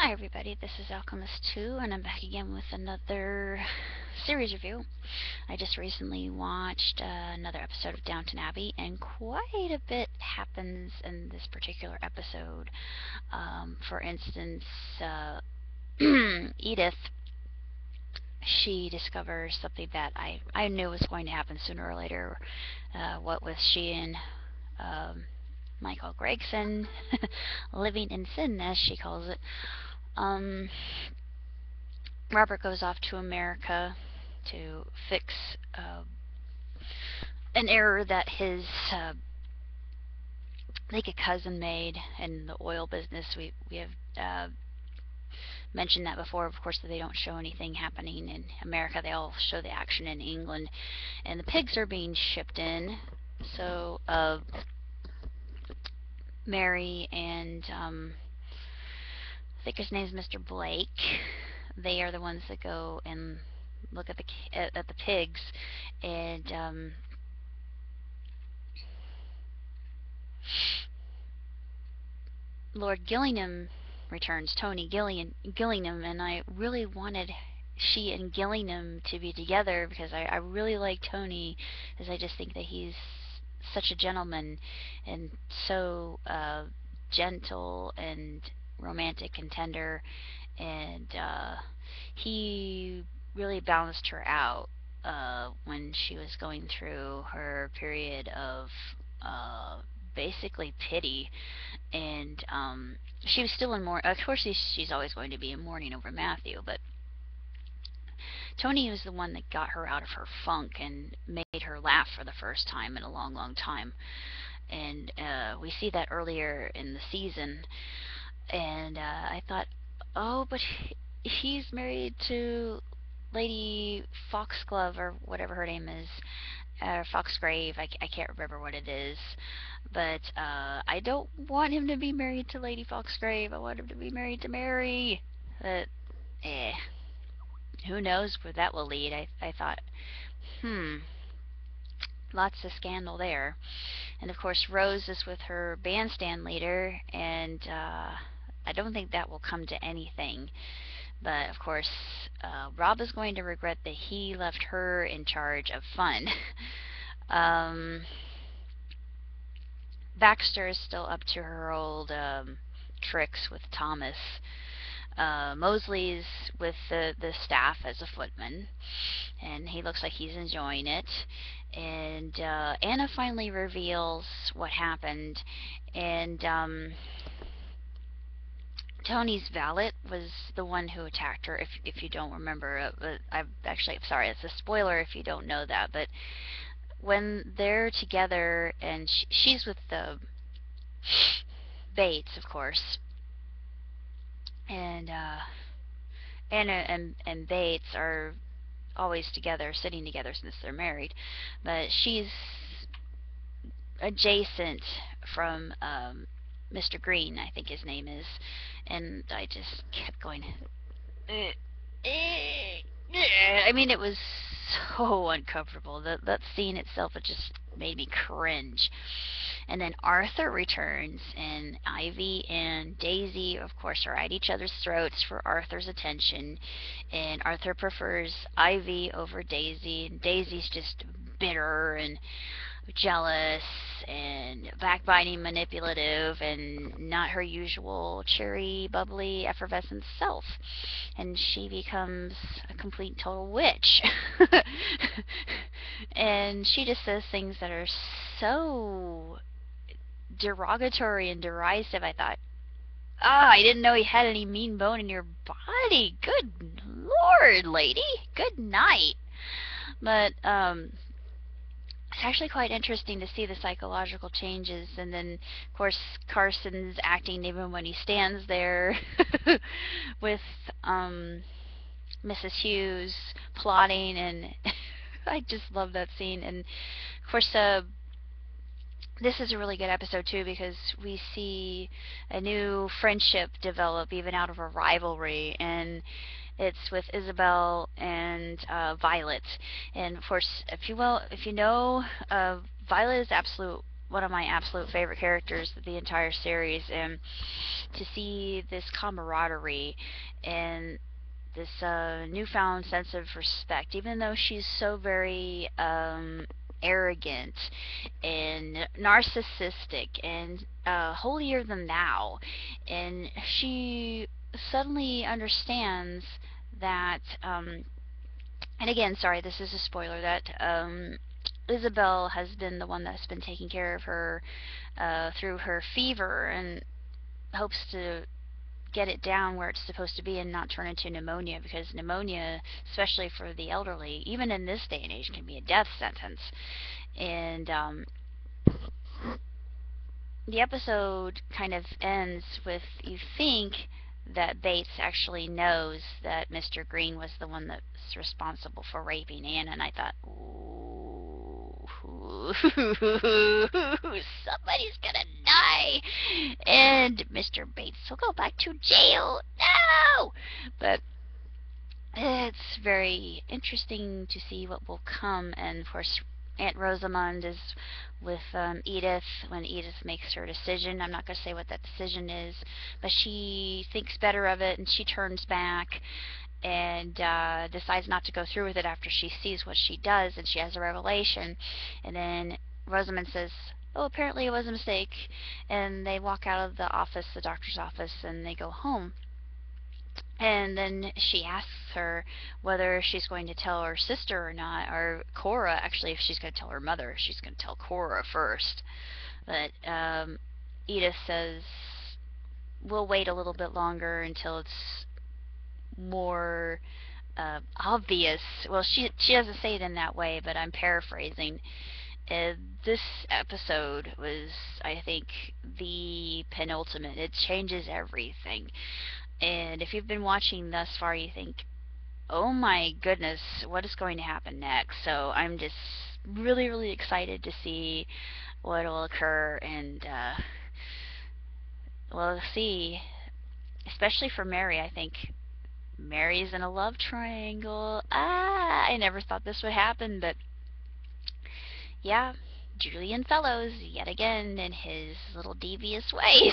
Hi everybody, this is Alchemist2 and I'm back again with another series review. I just recently watched another episode of Downton Abbey and quite a bit happens in this particular episode. For instance, Edith, she discovers something that I knew was going to happen sooner or later. What with she and Michael Gregson living in sin, as she calls it. Robert goes off to America to fix an error that his I think a cousin made in the oil business. We have mentioned that before. Of course, they don't show anything happening in America. They all show the action in England, and the pigs are being shipped in. So Mary and I think his name's Mr. Blake. They are the ones that go and look at the pigs, and Lord Gillingham returns, Tony Gillingham, and I really wanted she and Gillingham to be together because I really like Tony, as I just think that he's such a gentleman and so gentle and romantic and tender, and he really balanced her out when she was going through her period of basically pity, and she was still in mourning. Of course, she's always going to be in mourning over Matthew, but Tony was the one that got her out of her funk and made her laugh for the first time in a long, long time. And we see that earlier in the season, and I thought, oh, but he's married to Lady Foxglove or whatever her name is, Foxgrave. I can't remember what it is, but I don't want him to be married to Lady Foxgrave. I want him to be married to Mary. But who knows where that will lead? I thought, lots of scandal there. And of course, Rose is with her bandstand leader, and I don't think that will come to anything. But of course, Rob is going to regret that he left her in charge of fun. Baxter is still up to her old tricks with Thomas. Mosley's with the staff as a footman, and he looks like he's enjoying it. And Anna finally reveals what happened, and Tony's valet was the one who attacked her, if you don't remember. I'm actually sorry, it's a spoiler if you don't know that, but when they're together, and she's with the Bates, of course, and Anna and Bates are always together, sitting together since they're married, but she's adjacent from Mr. Greene, I think his name is, and I just kept going. I mean, it was so uncomfortable. That scene itself, it just made me cringe. And then Arthur returns, and Ivy and Daisy, of course, are at each other's throats for Arthur's attention. And Arthur prefers Ivy over Daisy, and Daisy's just bitter and jealous and backbiting, manipulative, and not her usual cheery, bubbly, effervescent self. And she becomes a complete total witch. And she just says things that are so derogatory and derisive. I thought, I didn't know you had any mean bone in your body. Good Lord, lady. Good night. But it's actually quite interesting to see the psychological changes. And then, of course, Carson's acting even when he stands there with Mrs. Hughes plotting, and I just love that scene. And of course, this is a really good episode too, because we see a new friendship develop even out of a rivalry, and it's with Isabel and Violet. And of course, if you know, Violet is absolute one of my absolute favorite characters of the entire series, and to see this camaraderie and this newfound sense of respect, even though she's so very arrogant and narcissistic and holier than thou, and she suddenly understands that, and again, sorry, this is a spoiler, that Isabel has been the one that's been taking care of her through her fever, and hopes to get it down where it's supposed to be and not turn into pneumonia, because pneumonia, especially for the elderly, even in this day and age, can be a death sentence. And the episode kind of ends with, you think that Bates actually knows that Mr. Greene was the one that's responsible for raping Anne, and I thought, ooh, somebody's gonna die, and Mr. Bates will go back to jail. No! But it's very interesting to see what will come, and of course Aunt Rosamond is with Edith when Edith makes her decision. I'm not going to say what that decision is, but she thinks better of it, and she turns back and decides not to go through with it after she sees what she does, and she has a revelation. And then Rosamond says, oh, apparently it was a mistake, and they walk out of the office, the doctor's office, and they go home. And then she asks her whether she's going to tell her sister or not, or Cora, actually, if she's going to tell her mother. She's going to tell Cora first. But Edith says, we'll wait a little bit longer until it's more obvious. Well, she doesn't say it in that way, but I'm paraphrasing. This episode was, I think, the penultimate. It changes everything. And if you've been watching thus far, you think, oh my goodness, what is going to happen next? So I'm just really, really excited to see what will occur, and we'll see. Especially for Mary, I think Mary's in a love triangle. I never thought this would happen, but yeah, Julian Fellowes, yet again, in his little devious ways.